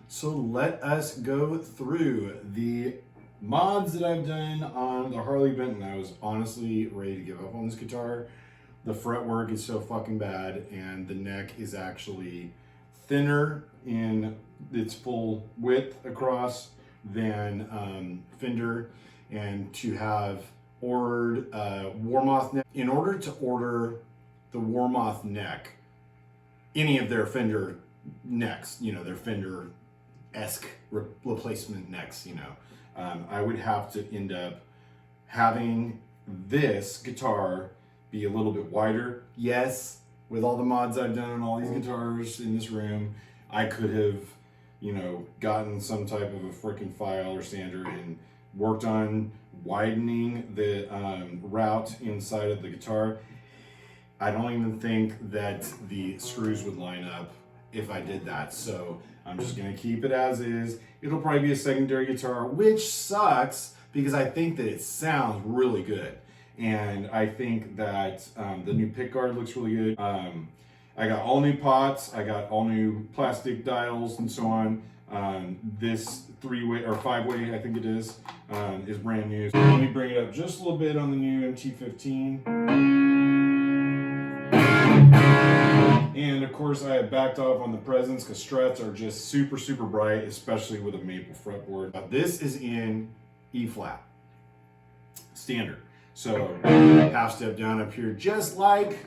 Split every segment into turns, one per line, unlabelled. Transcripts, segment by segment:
So let us go through the mods that I've done on the Harley Benton. I was honestly ready to give up on this guitar. The fretwork is so fucking bad, and the neck is actually thinner in its full width across than Fender. And to have ordered Warmoth neck, in order to order the Warmoth neck, any of their Fender necks, you know, their Fender-esque replacement necks, you know, I would have to end up having this guitar be a little bit wider. Yes, with all the mods I've done on all these guitars in this room, I could have, you know, gotten some type of a freaking file or sander and worked on widening the route inside of the guitar. I don't even think that the screws would line up if I did that. So I'm just gonna keep it as is. It'll probably be a secondary guitar, which sucks because I think that it sounds really good. And I think that the new pickguard looks really good. I got all new pots, I got all new plastic dials and so on. This 3-way or 5-way, I think it is brand new. So let me bring it up just a little bit on the new MT15. And of course I have backed off on the presence because struts are just super, super bright, especially with a maple fretboard. This is in E flat, standard. So half step down up here, just like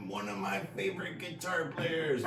one of my favorite guitar players.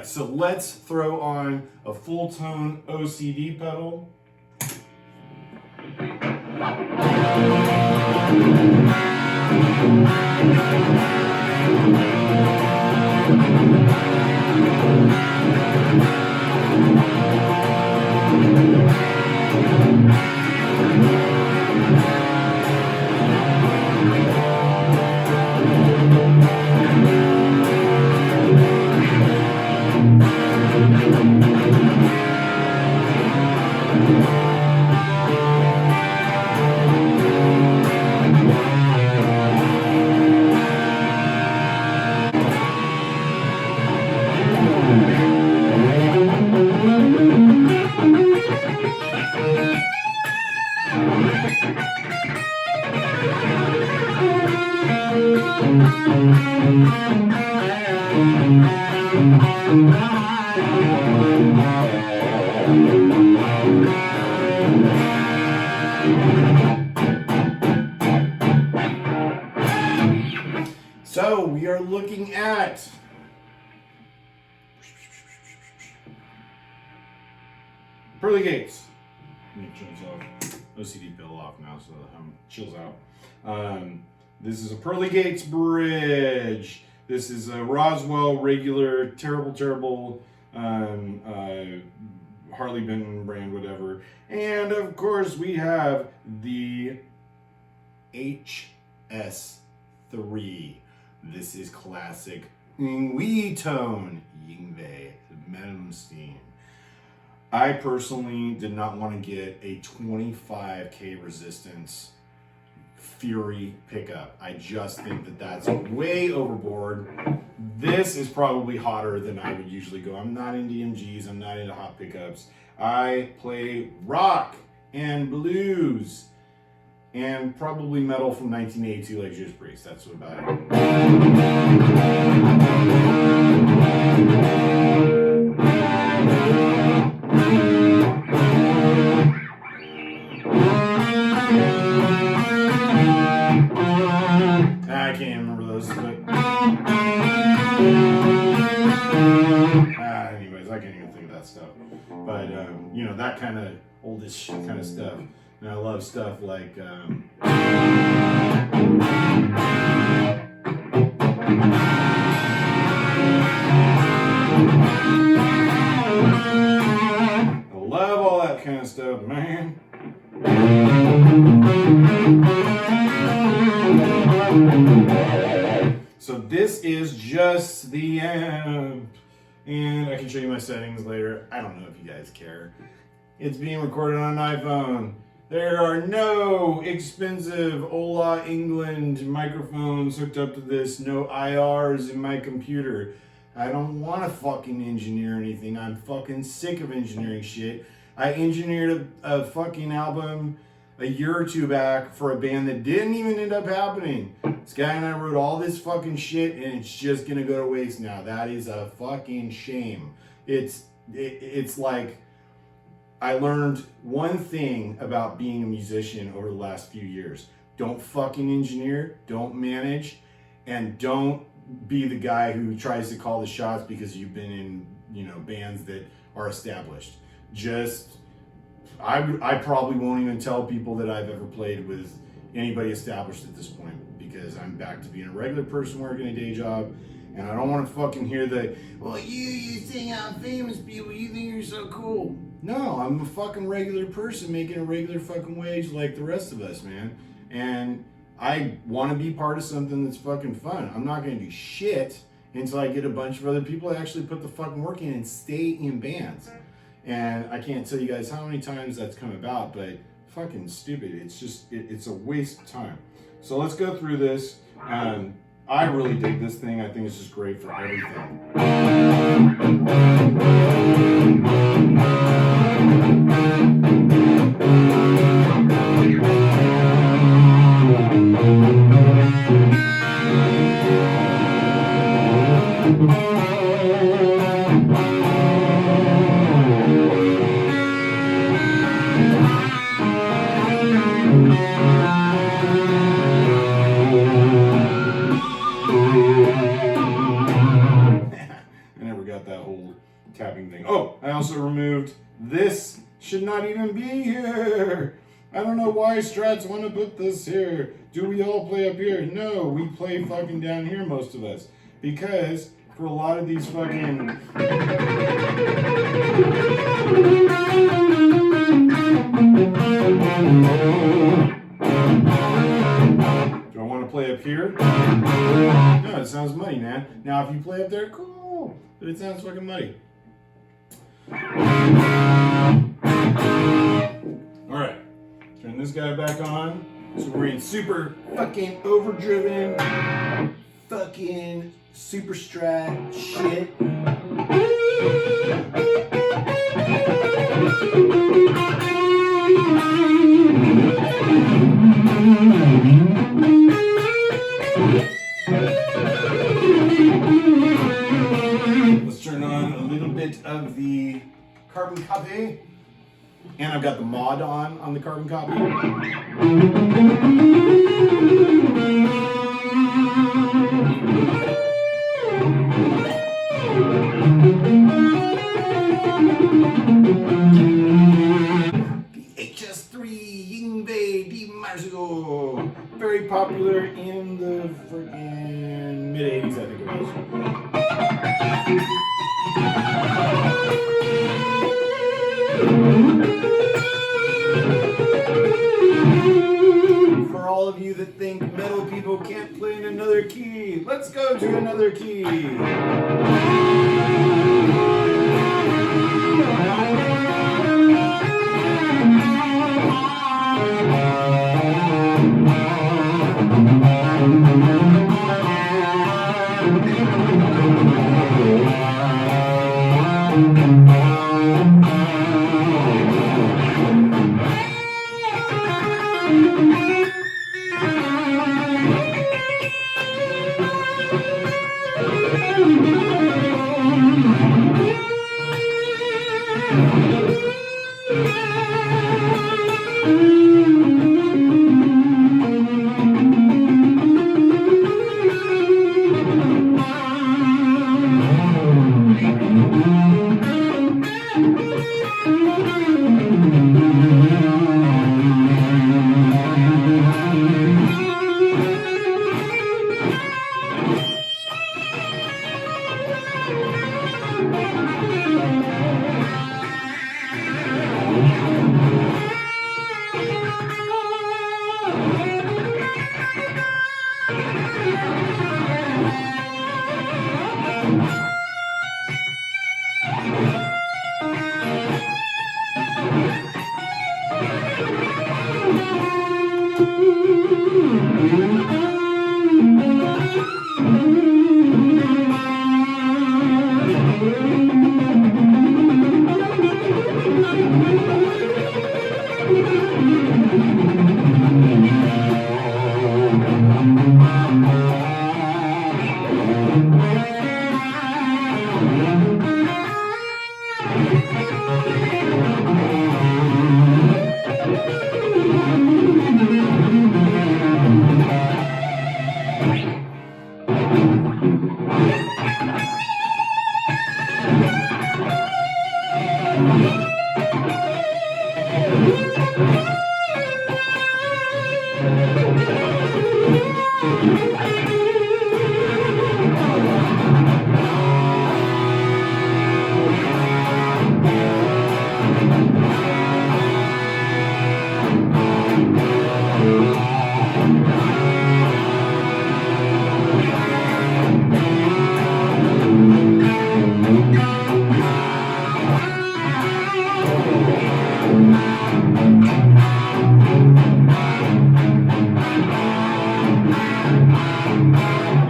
So let's throw on a Fulltone OCD pedal. So we are looking at Pearly Gates. Let me turn this off. OCD pedal off now so the hum chills out. This is a Pearly Gates bridge. This is a Roswell regular, terrible Harley Benton brand, whatever. And of course we have the HS3. This is classic Fulltone Yngwie mt15. I personally did not want to get a 25K resistance Fury pickup. I just think that that's way overboard. This is probably hotter than I would usually go. I'm not into MGs, I'm not into hot pickups. I play rock and blues and probably metal from 1982 like Judas Priest. That's what about it. Anyways, I can't even think of that stuff. But, you know, that kind of oldish kind of stuff. And I love stuff like, I love all that kind of stuff, man. So this is just the amp, and I can show you my settings later. I don't know if you guys care. It's being recorded on an iPhone. There are no expensive Ola England microphones hooked up to this, no IRs in my computer. I don't want to fucking engineer anything. I'm fucking sick of engineering shit. I engineered a fucking album a year or two back for a band that didn't even end up happening. This guy and I wrote all this fucking shit and it's just gonna go to waste now. That is a fucking shame. It's like, I learned one thing about being a musician over the last few years. Don't fucking engineer, don't manage, and don't be the guy who tries to call the shots because you've been in, you know, bands that are established. I probably won't even tell people that I've ever played with anybody established at this point because I'm back to being a regular person working a day job, and I don't want to fucking hear the, well, you sing out famous people, you think you're so cool. No, I'm a fucking regular person making a regular fucking wage like the rest of us, man. And I want to be part of something that's fucking fun. I'm not going to do shit until I get a bunch of other people that actually put the fucking work in and stay in bands. And I can't tell you guys how many times that's come about, but fucking stupid. It's just, it's a waste of time. So let's go through this. I really dig this thing. I think it's just great for everything. Tapping thing. Oh, I also removed this. Should not even be here. I don't know why Strats want to put this here. Do we all play up here? No, we play fucking down here, most of us. Because for a lot of these fucking... Do I want to play up here? No, it sounds muddy, man. Now, if you play up there, cool. But it sounds fucking muddy. Alright, turn this guy back on. So we're in super fucking overdriven, fucking super strat shit. Let's turn on a little bit of the carbon copy, and I've got the mod on the carbon copy. The HS3 Dimarzio, very popular in the freaking mid-80s, I think it was. For all of you that think metal people can't play in another key, let's go to another key.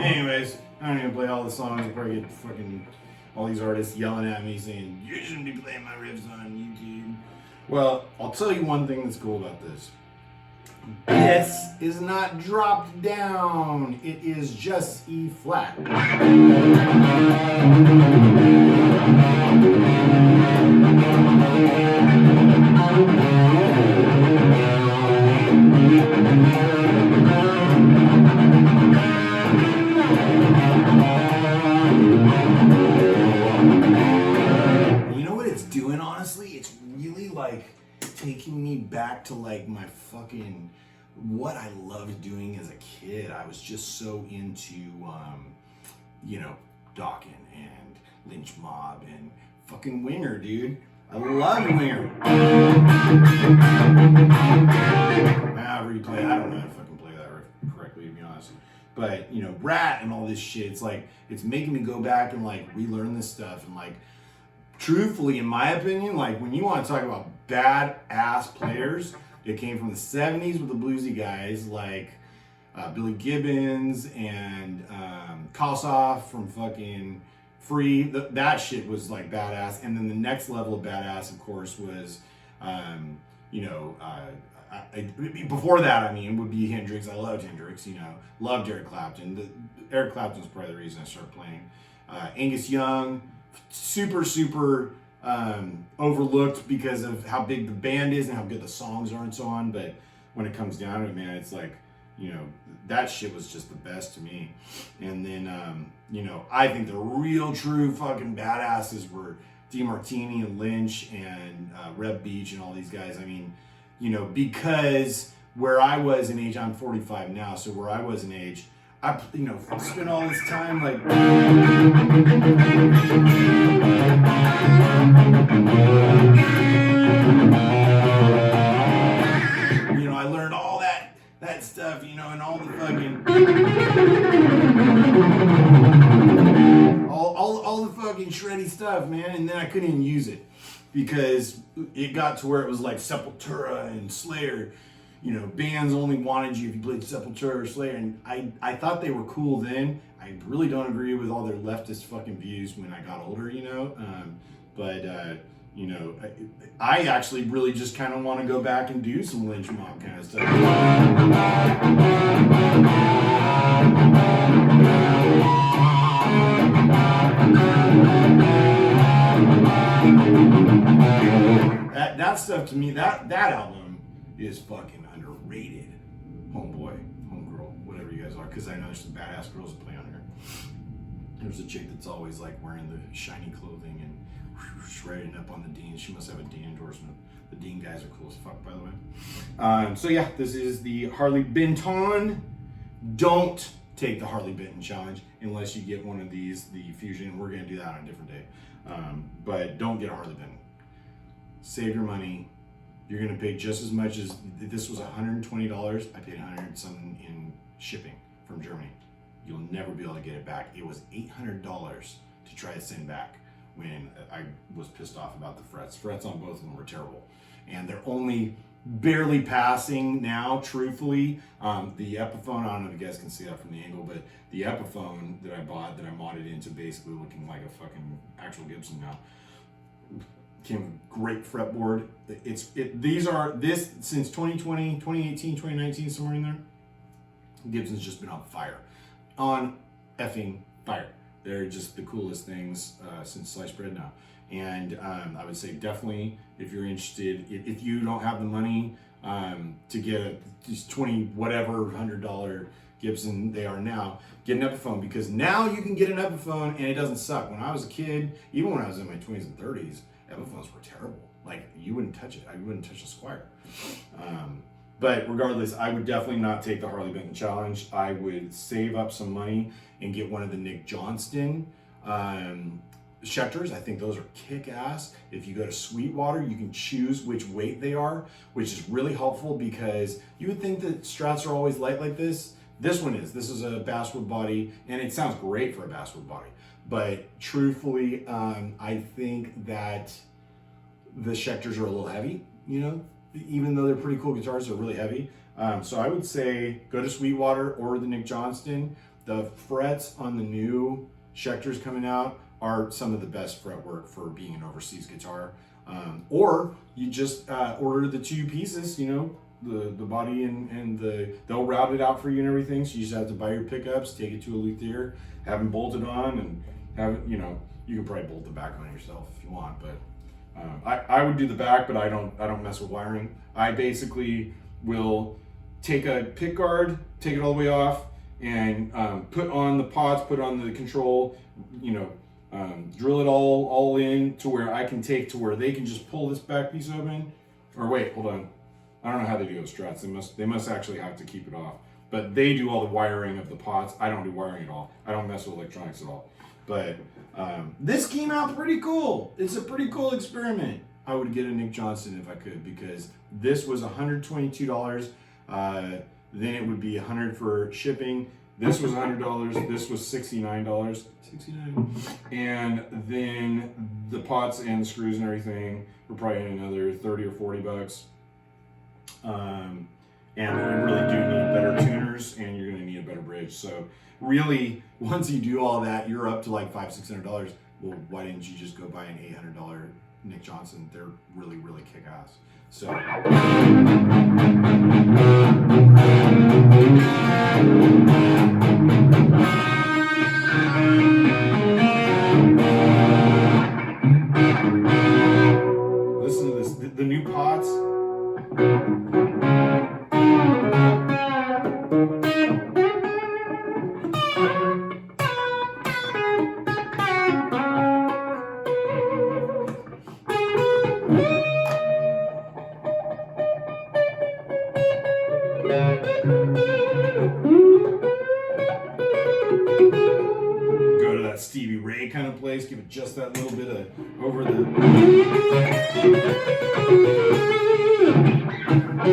Anyways, I don't even play all the songs. I probably get fucking all these artists yelling at me saying, you shouldn't be playing my riffs on YouTube. Well, I'll tell you one thing that's cool about this. This is not dropped down. It is just E flat. You know what it's doing, honestly? It's really like taking me back to like my fucking what I loved doing as a kid. I was just so into you know, Dawkins and Lynch Mob and fucking Winger, dude. I love Winger. However you play, I don't know how to fucking play that riff correctly, to be honest. But you know, Rat and all this shit, it's like it's making me go back and like relearn this stuff. And like truthfully, in my opinion, like when you want to talk about badass players, it came from the 70s with the bluesy guys like Billy Gibbons and Kossoff from fucking Free. That shit was like badass. And then the next level of badass, of course, was you know, before that, I mean, would be Hendrix. I loved Hendrix, you know, loved Eric Clapton. Eric Clapton was probably the reason I started playing. Angus Young, super overlooked because of how big the band is and how good the songs are and so on. But when it comes down to it, man, it's like, you know, that shit was just the best to me. And then, you know, I think the real true fucking badasses were Dimarzio and Lynch and Reb Beach and all these guys. I mean, you know, because where I was in age, I'm 45 now, so where I was in age, I, you know, spent all this time like, you know, I learned all that stuff, you know, and all the fucking, all the fucking shreddy stuff, man, and then I couldn't even use it because it got to where it was like Sepultura and Slayer. You know, bands only wanted you if you played Sepultura or Slayer, and I thought they were cool then. I really don't agree with all their leftist fucking views when I got older, you know. You know, I actually really just kind of want to go back and do some Lynch Mob kind of stuff. That stuff to me, that album is fucking underrated. Homeboy, homegirl, whatever you guys are, because I know there's some badass girls that play on here. There's a chick that's always like wearing the shiny clothing and shredding up on the Dean. She must have a Dean endorsement. The Dean guys are cool as fuck, by the way. So yeah, this is the Harley Benton. Don't take the Harley Benton challenge unless you get one of these, the Fusion. We're gonna do that on a different day. But don't get a Harley Benton. Save your money. You're gonna pay just as much as, this was $120. I paid 100 something in shipping from Germany. You'll never be able to get it back. It was $800 to try to send back when I was pissed off about the frets. Frets on both of them were terrible. And they're only barely passing now, truthfully. The Epiphone, I don't know if you guys can see that from the angle, but the Epiphone that I bought, that I modded into basically looking like a fucking actual Gibson now, came with a great fretboard. This since 2020, 2018, 2019, somewhere in there, Gibson's just been on fire. On effing fire. They're just the coolest things since sliced bread now. And I would say definitely, if you're interested, if you don't have the money to get these 20 whatever $100 Gibson they are now, get an Epiphone, because now you can get an Epiphone and it doesn't suck. When I was a kid, even when I was in my 20s and 30s, Epiphones were terrible. Like, you wouldn't touch it. I wouldn't touch a Squire. But regardless, I would definitely not take the Harley Benton challenge. I would save up some money and get one of the Nick Johnston Schecters. I think those are kick-ass. If you go to Sweetwater, you can choose which weight they are, which is really helpful, because you would think that Strats are always light like this. This one is. This is a basswood body, and it sounds great for a basswood body. But truthfully, I think that the Schecters are a little heavy, you know? Even though they're pretty cool guitars, they're really heavy. So I would say go to Sweetwater or the Nick Johnston. The frets on the new Schecters coming out are some of the best fretwork for being an overseas guitar. Or you just order the two pieces, you know, the body and they'll route it out for you and everything. So you just have to buy your pickups, take it to a luthier, have them bolted on, and have it, you know, you can probably bolt the back on yourself if you want, but I would do the back, but I don't mess with wiring. I basically will take a pickguard, take it all the way off, and put on the pots, put on the control, you know, drill it all in to where I can take to where they can just pull this back piece open. Or wait, hold on. I don't know how they do those Strats. They must actually have to keep it off. But they do all the wiring of the pots. I don't do wiring at all. I don't mess with electronics at all. But this came out pretty cool. It's a pretty cool experiment. I would get a Nick Johnston if I could, because this was $122. Then it would be $100 for shipping. This was $100. This was $69. And then the pots and the screws and everything were probably another 30 or 40 bucks. And you really do need better tuners, and you're going to need a better bridge. So really, once you do all that, you're up to like $500-600. Well, why didn't you just go buy an $800 Nick Johnston? They're really, really kick-ass. So listen to this. The new pots. Go to that Stevie Ray kind of place, give it just that little bit of over the... And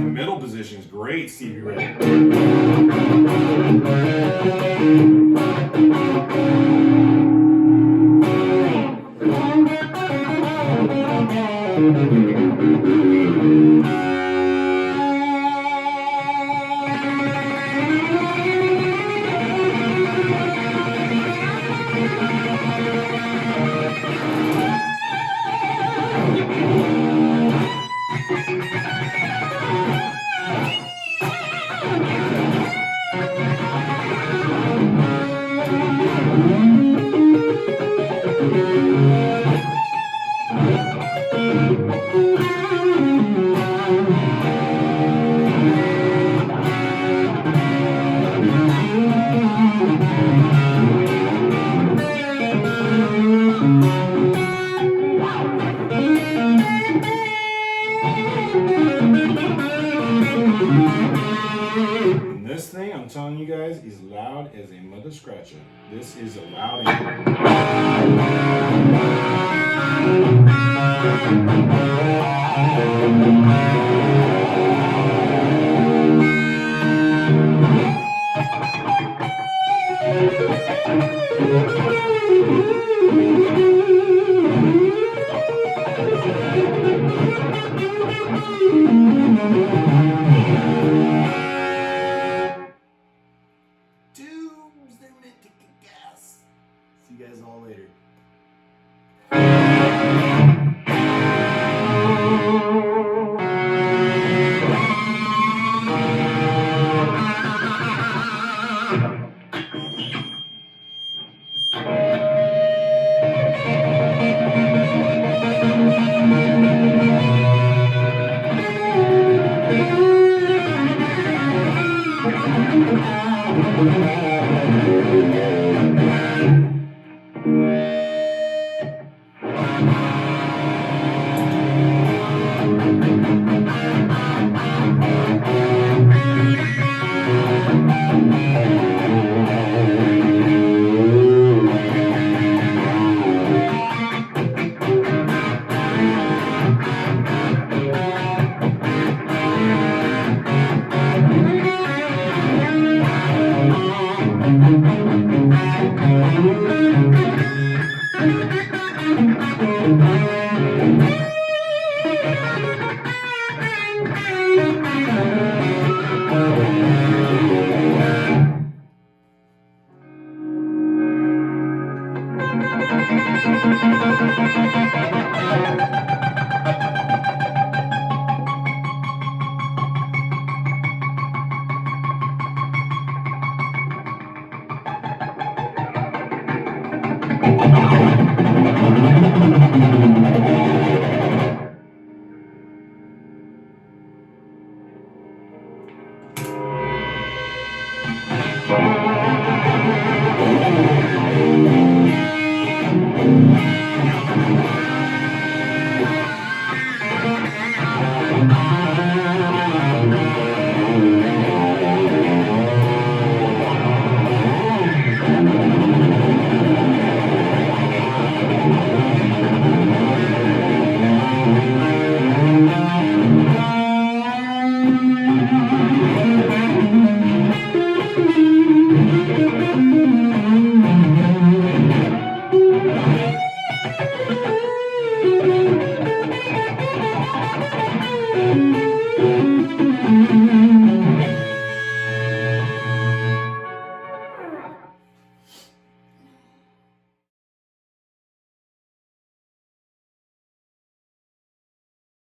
the middle position is great, Stevie Ray. loud as a mother scratcher. This is a loud tubes, they're meant to kick gas. See you guys all later.